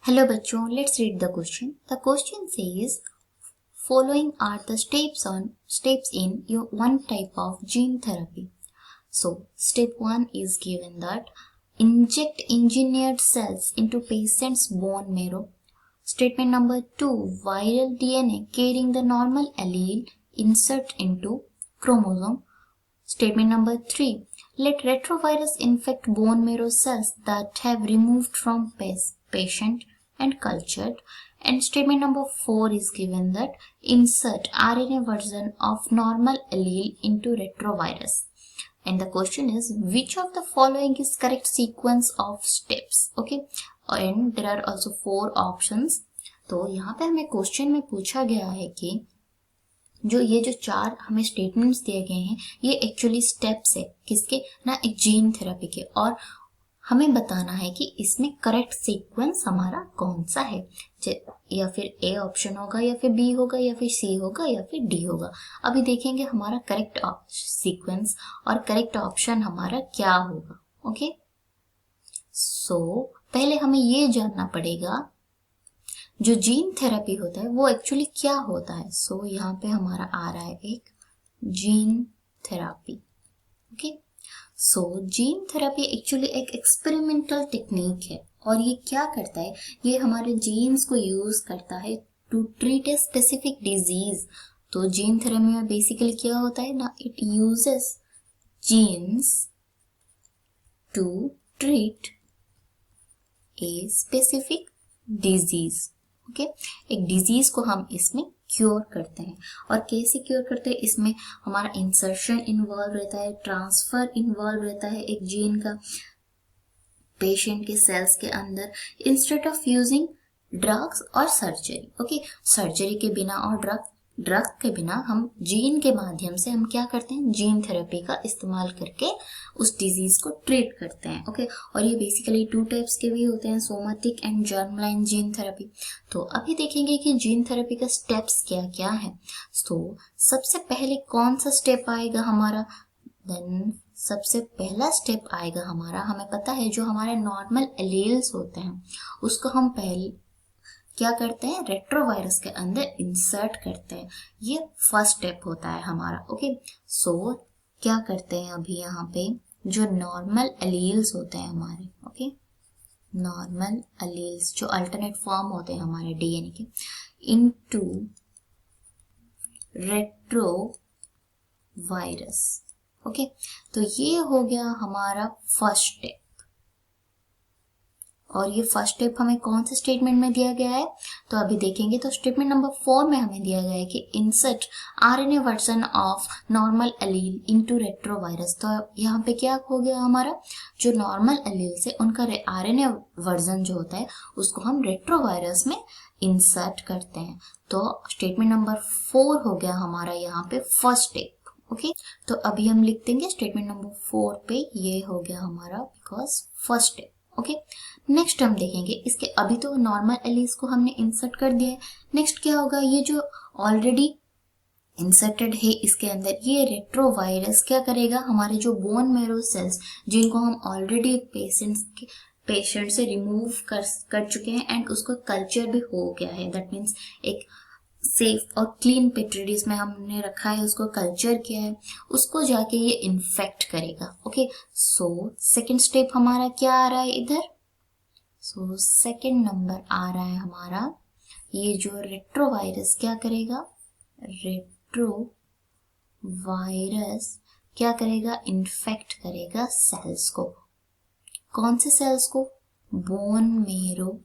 Hello बच्चों, let's read the question. The question says, following are the steps in your one type of gene therapy. So, step 1 is given that inject engineered cells into patient's bone marrow. Statement number 2, viral DNA carrying the normal allele insert into chromosome. Statement number 3, let retrovirus infect bone marrow cells that have removed from patient and cultured. And statement number 4 is given that insert RNA version of normal allele into retrovirus. And the question is, which of the following is correct sequence of steps? Okay, and there are also 4 options. तो यहाँ पे हमें question में पूछा गया है कि ये जो 4 हमें स्टेटमेंट्स दिए गए हैं ये एक्चुअली स्टेप्स है किसके ना, एक जीन थेरेपी के, और हमें बताना है कि इसमें करेक्ट सीक्वेंस हमारा कौन सा है, या फिर ए ऑप्शन होगा या फिर बी होगा या फिर सी होगा या फिर डी होगा. अभी देखेंगे हमारा करेक्ट सीक्वेंस और करेक्ट ऑप्शन हमारा क्या होगा. ओके, सो पहले हमें ये जानना पड़ेगा जो जीन थेरेपी होता है वो एक्चुअली क्या होता है. सो यहाँ पे हमारा आ रहा है एक जीन थेरेपी. ओके, सो जीन थेरेपी एक्चुअली एक एक्सपेरिमेंटल टेक्निक है और ये क्या करता है, ये हमारे जीन्स को यूज करता है to treat a specific disease. तो जीन थेरेपी में बेसिकली क्या होता है ना, it uses genes to treat a specific disease. Okay, एक डिजीज को हम इसमें क्योर करते हैं. और कैसे क्योर करते हैं, इसमें हमारा इंसर्शन इन्वॉल्व रहता है, ट्रांसफर इन्वॉल्व रहता है एक जीन का पेशेंट के सेल्स के अंदर, इंस्टेड ऑफ यूजिंग ड्रग्स और सर्जरी. ओके, सर्जरी के बिना और ड्रग के बिना हम जीन के माध्यम से हम क्या करते हैं, जीन थेरेपी का इस्तेमाल करके उस डिजीज को ट्रीट करते हैं. ओके, और ये बेसिकली 2 टाइप्स के भी होते हैं, somatic and germline gene therapy. तो अभी देखेंगे कि जीन थेरेपी का स्टेप्स क्या क्या है. तो सबसे पहले कौन सा स्टेप आएगा हमारा, देन सबसे पहला स्टेप आएगा हमारा, हमें पता है जो हमारे नॉर्मल एलील्स होते हैं उसको हम पहले क्या करते हैं, रेट्रोवायरस के अंदर इंसर्ट करते हैं. ये फर्स्ट स्टेप होता है हमारा. ओके, सो क्या करते हैं अभी यहाँ पे, जो नॉर्मल एलील्स होते हैं हमारे, ओके, नॉर्मल एलील्स जो अल्टरनेट फॉर्म होते हैं हमारे डीएनए के, इनटू रेट्रोवायरस. ओके, तो ये हो गया हमारा फर्स्ट स्टेप. और ये फर्स्ट स्टेप हमें कौन से स्टेटमेंट में दिया गया है, तो अभी देखेंगे. तो स्टेटमेंट नंबर 4 में हमें दिया गया है कि insert RNA version of normal allele into retrovirus. तो यहाँ पे क्या हो गया हमारा, जो नॉर्मल एलील से उनका आरएनए वर्जन जो होता है उसको हम रेट्रोवायरस में इंसर्ट करते हैं. तो स्टेटमेंट नंबर 4 हो गया हमारा यहाँ पे फर्स्ट स्टेप. ओके, तो अभी हम लिख देंगे स्टेटमेंट नंबर 4 पे, ये हो गया हमारा because first step. Okay, next हम देखेंगे इसके, अभी तो नॉर्मल एलील्स को हमने इंसर्ट कर दिया है. नेक्स्ट क्या होगा, ये जो ऑलरेडी इंसर्टेड है इसके अंदर ये रेट्रोवायरस क्या करेगा, हमारे जो बोन मैरो सेल्स जिनको हम ऑलरेडी पेशेंट से रिमूव कर चुके हैं एंड उसको कल्चर भी हो गया है, दैट मीन्स एक सेफ और क्लीन पेट्री डिश में हमने रखा है, उसको कल्चर किया है, उसको जाके ये इन्फेक्ट करेगा. ओके, सो सेकंड स्टेप हमारा क्या आ रहा है इधर, सो सेकंड नंबर आ रहा है हमारा, ये जो रेट्रोवायरस क्या करेगा, रेट्रोवायरस क्या करेगा, इन्फेक्ट करेगा सेल्स को. कौन से सेल्स को, बोन मेरो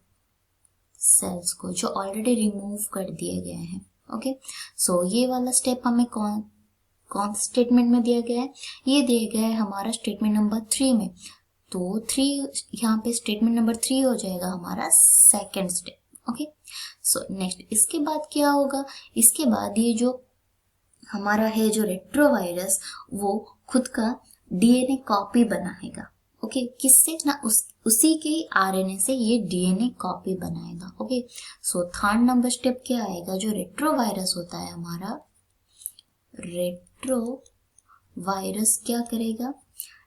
सेल्स को जो ऑलरेडी रिमूव कर दिए गए हैं. ओके, सो ये वाला स्टेप हमें कौन स्टेटमेंट में दिया गया है, ये दिया गया है हमारा स्टेटमेंट नंबर 3 में. तो 3 यहाँ पे स्टेटमेंट नंबर 3 हो जाएगा हमारा second step. Okay, so next इसके बाद क्या होगा, इसके बाद ये जो हमारा है जो रेट्रोवायरस वो खुद का डीएनए कॉपी बनाएगा. ओके, किससे ना, उसी के आरएनए से ये डीएनए कॉपी बनाएगा. Okay, so third number step क्या आएगा, जो रेट्रोवायरस होता है हमारा, रेट्रोवायरस क्या करेगा,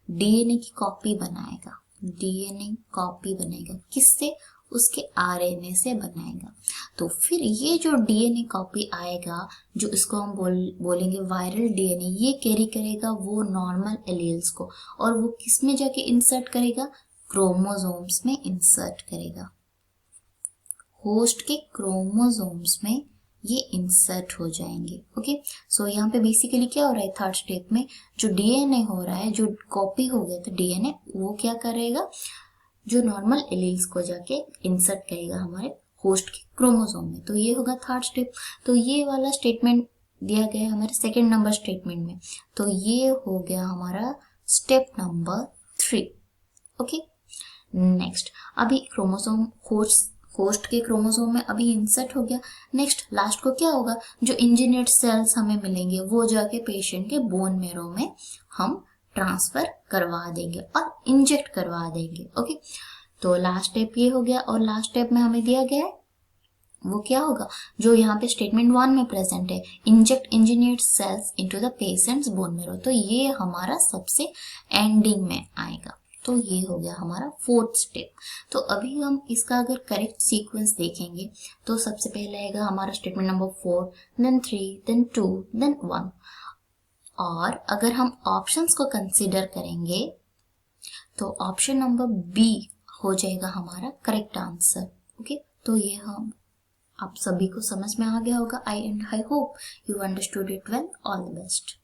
डीएनए की कॉपी बनाएगा. डीएनए कॉपी बनेगा किससे, उसके आरएनए से बनाएगा। तो फिर ये जो डीएनए कॉपी आएगा, जो इसको हम बोलेंगे वायरल डीएनए, ये कैरी करेगा वो नॉर्मल एलील्स को, और वो किस में जाके इंसर्ट करेगा, क्रोमोसोम्स में इंसर्ट करेगा, होस्ट के क्रोमोसोम्स में ये इंसर्ट हो जाएंगे। ओके, सो यहाँ पे बेसिकली क्या हो रहा है, थर्ड स्टेप में जो डीएनए हो रहा है, जो कॉपी हो गया था डीएनए, वो क्या करेगा, जो नॉर्मल एलील्स को जाके इंसर्ट करेगा हमारे होस्ट के क्रोमोसोम में। तो ये होगा थर्ड स्टेप। तो ये वाला स्टेटमेंट दिया गया है हमारे सेकेंड नंबर स्टेटमेंट में। तो ये हो गया हमारा स्टेप नंबर 3। ओके, नेक्स्ट, अभी क्रोमोसोम होस्ट के क्रोमोसोम में अभी इंसर्ट हो गया। नेक्स्ट लास्ट को क्या होगा, जो इंजीनियर्ड सेल्स हमें मिलेंगे वो जाके पेशेंट के बोन मैरो में हम ट्रांसफर करवा देंगे और इंजेक्ट करवा देंगे। ओके, तो लास्ट स्टेप ये हो गया, और लास्ट स्टेप में हमें दिया गया है वो क्या होगा, जो यहाँ पे स्टेटमेंट 1 में प्रेजेंट है, inject engineered cells into the patients bone marrow. तो ये हमारा सबसे एंडिंग में आएगा। तो ये हो गया हमारा फोर्थ स्टेप। तो अभी हम इसका अगर करेक्ट सीक्वेंस देखेंगे तो सबसे पहले आएगा हमारा statement number 4, then 3, then 2, then 1। और अगर हम ऑप्शंस को कंसीडर करेंगे तो ऑप्शन नंबर बी हो जाएगा हमारा करेक्ट आंसर। ओके, तो ये हम आप सभी को समझ में आ गया होगा। I hope you understood it well. All the best.